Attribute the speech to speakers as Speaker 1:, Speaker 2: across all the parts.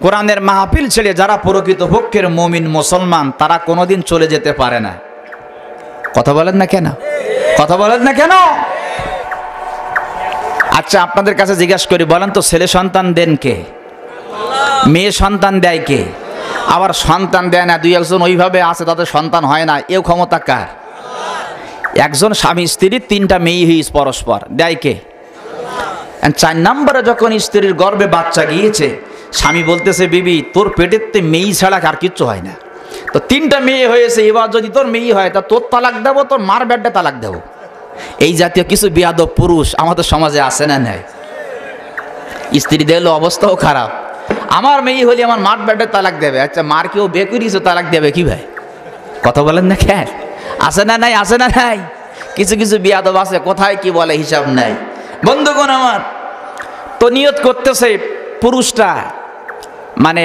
Speaker 1: কোরআনের মাহফিল ছেড়ে যারা প্রকৃতপক্ষের মুমিন মুসলমান তারা কোনোদিন চলে যেতে পারে না। কথা বলেন না কেন? কথা বলেন না কেন? আচ্ছা, আপনাদের কাছে জিজ্ঞাসা করি, বলেন তো, ছেলে সন্তান দেন কে? মেয়ে সন্তান দেয় কে? আবার সন্তান দেয় না দুই একজন ওইভাবে আছে তাদের সন্তান হয় না, এও ক্ষমতা কার? একজন স্বামী স্ত্রীর তিনটা মেয়ে হইস পরস্পর, দেয় কে? 4 নম্বরে যখন স্ত্রীর গর্ভে বাচ্চা গিয়েছে, স্বামী বলতেছে, বিবি তোর পেটেতে মেয়ে ছাড়া আর কিচ্ছু হয় না, তো 3টা মেয়ে হয়েছে, এবার যদি তোর মেয়ে হয় তা তোর তালাক দেবো, তোর মার বেডে তালাক দেবো। এই জাতীয় কিছু বেয়াদব পুরুষ আমাদের সমাজে আসে না? নেয়। স্ত্রী দেখলো অবস্থাও খারাপ, আমার মেয়ে হলে আমার মার বেডে তালাক দেবে। আচ্ছা, মার কেউ বিয়ে করিয়েছে, তালাক দেবে কি ভাই? কথা বলেন না কেন? আসে না নাই? আসে না নাই? কিছু কিছু বেয়াদব আছে, কোথায় কি বলে হিসাব নাই। বন্ধুগণ আমার, তো নিয়ত করতেছে পুরুষটা, মানে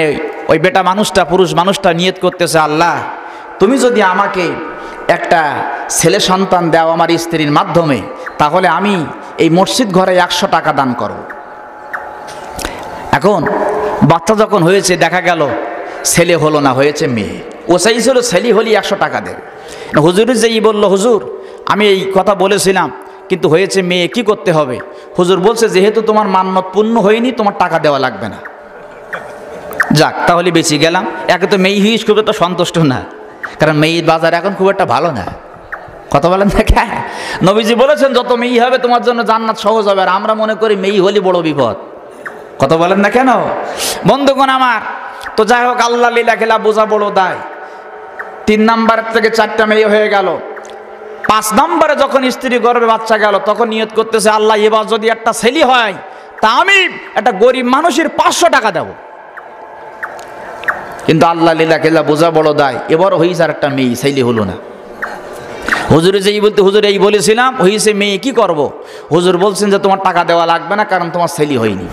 Speaker 1: ওই বেটা মানুষটা, পুরুষ মানুষটা নিয়ত করতেছে, আল্লাহ তুমি যদি আমাকে একটা ছেলে সন্তান দাও আমার স্ত্রীর মাধ্যমে, তাহলে আমি এই মসজিদ ঘরে 100 টাকা দান করব। এখন বাচ্চা যখন হয়েছে, দেখা গেল ছেলে হলো না, হয়েছে মেয়ে। ও চাইছিল ছেলে হলে 100 টাকা দেবে। হুজুর যেই বলল, হুজুর আমি এই কথা বলেছিলাম কিন্তু হয়েছে মেয়ে, কি করতে হবে? হুজুর বলছে, যেহেতু তোমার মান্যত পূর্ণ হয়নি, তোমার টাকা দেওয়া লাগবে না। যাক, তাহলে বেঁচে গেলাম। একে তো মেয়ে হিস খুব একটা সন্তুষ্ট না, কারণ মেয়ের বাজার এখন খুব একটা ভালো না। কথা বলেন না কেন? নবীজি বলেছেন, যত মেয়ে হবে তোমার জন্য জান্নাত সহজ হবে। আর আমরা মনে করি মেয়ে হলে বড় বিপদ। কথা বলেন না কেন? বন্ধুগণ আমার, তো যাই হোক, আল্লাহ লীলা খেলা বোঝা বড় দায়। 3 নম্বর থেকে 4টা মেয়ে হয়ে গেল। 5 নম্বরে যখন স্ত্রী গর্ভে বাচ্চা গেল, তখন নিয়ত করতেছে, আল্লাহ এবার যদি একটা ছেলে হয় তা আমি একটা গরিব মানুষের 500 টাকা দেব। কিন্তু আল্লাহ লীলা খেলা বোঝা বড় দায়। এবার হয়েছে আর একটা মেয়ে, ছেলে হলো না। হুজুরে যেই বলতে, হুজুর এই বলেছিলাম হয়েছে মেয়ে, কি করব? হুজুর বলছেন যে তোমার টাকা দেওয়া লাগবে না, কারণ তোমার ছেলে হয়নি।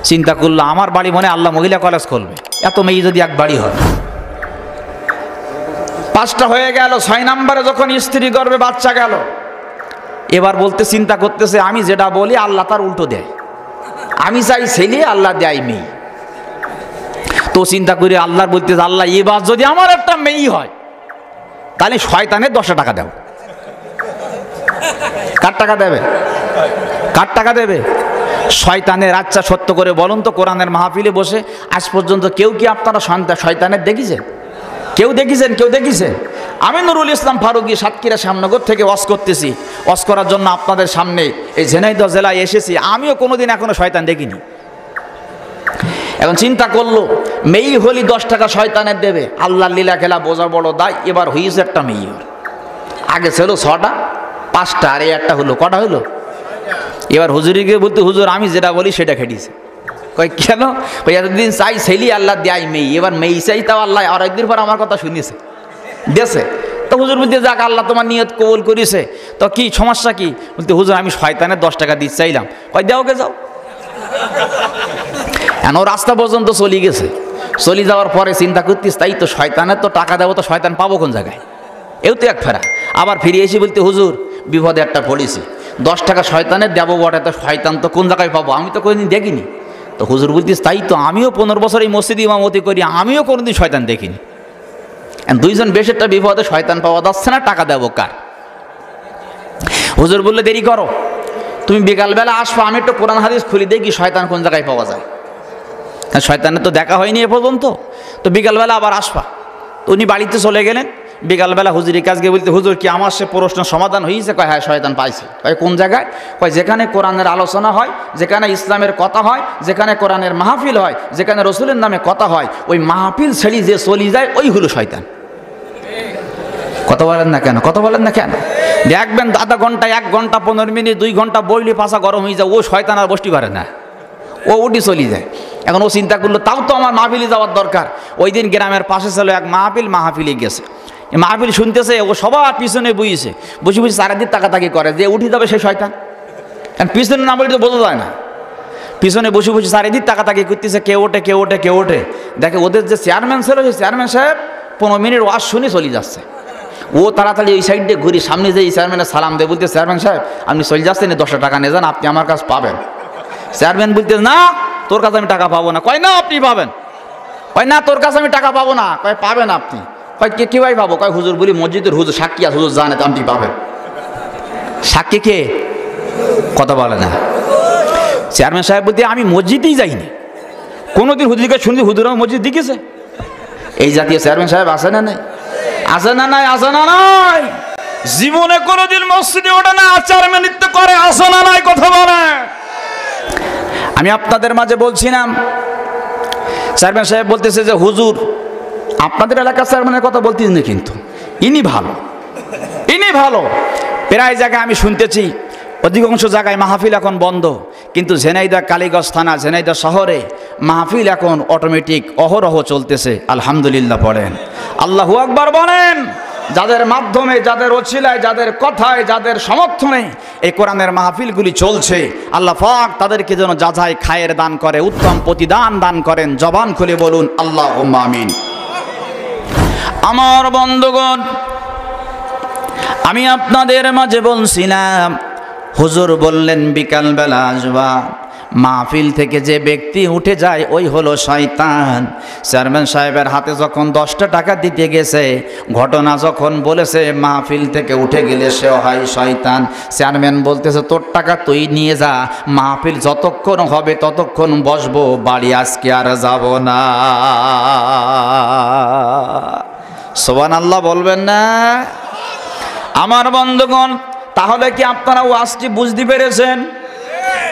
Speaker 1: চিন্তা করলো, আমার বাড়ি মনে আল্লাহ মহিলা কলেজ করবে, এত মেয়ে যদি এক বাড়ি হয়। 5টা হয়ে গেল। 6 নম্বরে যখন স্ত্রী গর্ভে বাচ্চা গেল, এবার বলতে চিন্তা করতেছে, আমি যেটা বলি আল্লাহ তার উল্টো দেয়। আমি চাই ছেলে, আল্লাহ দেয় মেয়ে। তো চিন্তা করে আল্লাহর বলতেছে, আল্লাহ এবার যদি আমার একটা মেয়ে হয় তাহলে শয়তানের 10 টাকা দেব। কার টাকা দেবে? কার টাকা দেবে? শয়তানের। আচ্ছা সত্য করে বলুন তো, কোরআনের মাহফিলে বসে আজ পর্যন্ত কেউ কি আপনারা শয়তানের দেখেছেন? কেউ দেখেছেন? কেউ দেখেছেন? আমি নুরুল ইসলাম ফারুকী সাতক্ষীরা শ্যামনগর থেকে ওয়াজ করতেছি। ওয়াজ করার জন্য আপনাদের সামনে এই ঝিনাইদহ জেলায় এসেছি। আমিও কোনোদিন এখনো শয়তান দেখিনি। এখন চিন্তা করলো, মেয়ে হলি 10 টাকা শয়তানের দেবে। আল্লাহর লীলা খেলা বোঝা বড় দায়। এবার হয়েছে একটা মেয়ে। আগে ছিল 6টা, 5টা, আর এই একটা হলো। কটা হলো? এবার হুজুরিকে বলতে, হুজুর আমি যেটা বলি সেটা খেটিছে। কই কেন? কই এতদিন চাই ছেলে, আল্লাহ দেয় মেয়ে, এবার মেয়ে চাই, তাও আল্লাহ আর একদিন পর আমার কথা শুনিয়েছে, দেশে। তো হুজুর বলতে, যাক আল্লাহ তোমার নিয়ত কবুল করেছে, তো কি সমস্যা কি? বলতে, হুজুর আমি শয়তানের 10 টাকা দিতে চাইলাম। কই দেওকে যাও। এখন ও রাস্তা পর্যন্ত চলে গেছে। চলে যাওয়ার পরে চিন্তা করতিস, তাই তো শয়তানের তো টাকা দেবো, তো শয়তান পাবো কোন জায়গায়? এও তো এক ফেরা। আবার ফিরে এসে বলতে, হুজুর বিপদে একটা পড়েছি, 10 টাকা শয়তানের দেবো বটে, তো শয়তান তো কোন জায়গায় পাবো? আমি তো কোনোদিন দেখিনি। তো হুজুর বলতিস, তাই তো আমিও 15 বছর এই মসজিদে ইমামতি করি, আমিও কোনোদিন শয়তান দেখিনি। দুইজন বেশ একটা বিপদে, শয়তান পাওয়া যাচ্ছে না, টাকা দেবো কার? হুজুর বললে, দেরি করো, তুমি বিকালবেলা আসবো, আমি একটু কোরআন হাদিস খুলি দেখি শয়তান কোন জায়গায় পাওয়া যায়। শয়তানের তো দেখা হয়নি এ পর্যন্ত, তো বিকালবেলা আবার আসবা। তো উনি বাড়িতে চলে গেলেন। বিকালবেলা হুজুরের কাছে গিয়ে বলতে, হুজুর কি আমার সে প্রশ্ন সমাধান হয়েছে? কয় হ্যাঁ, শয়তান পাইছে। কয় কোন জায়গায়? কয় যেখানে কোরআনের আলোচনা হয়, যেখানে ইসলামের কথা হয়, যেখানে কোরআনের মাহফিল হয়, যেখানে রসুলের নামে কথা হয়, ওই মাহফিল ছেড়ে যে চলে যায় ওই হলো শয়তান। কথা বলেন না কেন? কথা বলেন না কেন? দেখবেন আধা ঘন্টা, 1 ঘন্টা, 15 মিনিট, 2 ঘন্টা বইলে পাশা গরম হয়ে যায়, ও শয়তান আর বসতে পারে না, ও উঠি চলে যায়। এখন ও চিন্তা করলো, তাও তো আমার মাহফিলে যাওয়ার দরকার। ওই দিন গ্রামের পাশে ছিল এক মাহফিলে গেছে। মাহফিল শুনতেছে, ও সবার পিছনে বইছে, বসে বসে চারিদিক তাকাতাকি করে, যে উঠে যাবে সে শয়তান। কারণ পিছনে না বলি তো বোঝা যায় না। পিছনে বসে বসে চারিদিক তাকাতাকি করতেছে, কেউ ওঠে, কেউ ওঠে, কেউ ওঠে। দেখে ওদের যে চেয়ারম্যান ছিল, সেই চেয়ারম্যান সাহেব 15 মিনিট ওয়াজ শুনে চলে যাচ্ছে। ও তাড়াতাড়ি ওই সাইড দিয়ে ঘুরি, সামনে যে চেয়ারম্যানের সালাম দেয়, বলতে, চেয়ারম্যান সাহেব আপনি চলে যাচ্ছেন, 10 টাকা নিয়ে যান, আপনি আমার কাছে পাবেন। চেয়ারম্যান বলতে, না তোর কাছে আমি টাকা পাবো না। কয় না, আপনি পাবেন। কয় না তোর কাছে আমি টাকা পাবো না। কয় পাবেন আপনি। কয় কে ভাই পাবো? কয় হুজুর বলি মসজিদের হুজুর সাক্ষী আছে, হুজুর জানে তো আপনি পাবেন। সাক্ষী কে? কথা বলে না। চেয়ারম্যান সাহেব বলতে আমি মসজিদেই যাইনি, কোনোদিন হুজুরকে শুনছি হুজুর আমার মসজিদ দিকেছে? এই জাতীয় চেয়ারম্যান সাহেব আছে না নাই? আছে না নাই? আছে না নাই? জীবনে কোনোদিন মসজিদে ওঠে না, চেয়ারম্যানিত্ব করে, আছে না নাই? কথা বলে। আমি আপনাদের মাঝে বলছিলাম, চেয়ারম্যান সাহেব বলতেছে যে হুজুর আপনাদের এলাকার চেয়ারম্যানের কথা বলতেছি না, কিন্তু ইনি ভালো, ইনি ভালো। প্রায় জায়গায় আমি শুনতেছি, অধিকাংশ জায়গায় মাহফিল এখন বন্ধ, কিন্তু ঝিনাইদহ কালীগঞ্জ থানা ঝিনাইদহ শহরে মাহফিল এখন অটোমেটিক অহরহ চলতেছে। আলহামদুলিল্লাহ পড়েন, আল্লাহু আকবার বলেন। যাদের মাধ্যমে, যাদের ওছিলায়, যাদের কথায়, যাদের সমর্থনে এই কোরআনের মাহফিলগুলি চলছে, আল্লাহ পাক তাদেরকে যেন যাচাই খায়ের দান করে, উত্তম প্রতিদান দান করেন। জবান খুলে বলুন আল্লাহুম্মা আমিন। আমার বন্ধুগণ, আমি আপনাদের মাঝে বলছিলাম, হুজুর বললেন বিকালবেলা আসবা। মাহফিল থেকে যে ব্যক্তি উঠে যায় ওই হলো শয়তান। চেয়ারম্যান সাহেবের হাতে যখন 10টা টাকা দিতে গেছে, ঘটনা যখন বলেছে মাহফিল থেকে উঠে গেলে সে হয় শয়তান। চেয়ারম্যান বলতেছে তোর টাকা তুই নিয়ে যা, মাহফিল যতক্ষণ হবে ততক্ষণ বসবো, বাড়ি আজকে আর যাব না। সুবহানাল্লাহ বলবেন না? আমার বন্ধুগণ, তাহলে কি আপনারা ওয়াজটি বুঝতে পেরেছেন?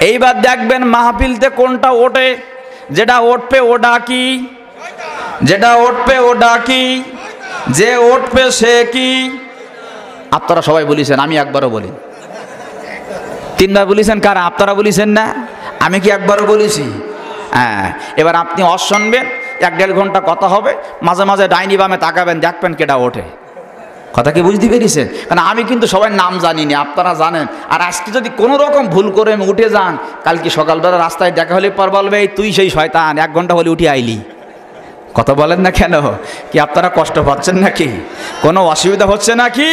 Speaker 1: এইবার দেখবেন মাহফিলতে কোনটা ওঠে, যেটা উঠবে ও ডাকি, যেটা উঠবে ও ডাকি, যে উঠবে সে কি? আপনারা সবাই বলেছেন, আমি একবারও বলি। 3বার বলেছেন কারা? আপনারা বলেছেন না? আমি কি একবারও বলেছি? হ্যাঁ। এবার আপনি শুনবেন, 1-1.5 ঘন্টা কথা হবে, মাঝে মাঝে ডাইনি বামে তাকাবেন, দেখবেন কেটা ওঠে। কথা কি বুঝতে পেরেছেন? কারণ আমি কিন্তু সবার নাম জানি না, আপনারা জানেন। আর আজকে যদি কোনো রকম ভুল করে উঠে যান, কালকে সকালবেলা রাস্তায় দেখা হলে পর বলবে তুই সেই শয়তান, 1 ঘন্টা হলে উঠে আইলি। কথা বলেন না কেন? কি আপনারা কষ্ট পাচ্ছেন নাকি? কোনো অসুবিধা হচ্ছে নাকি?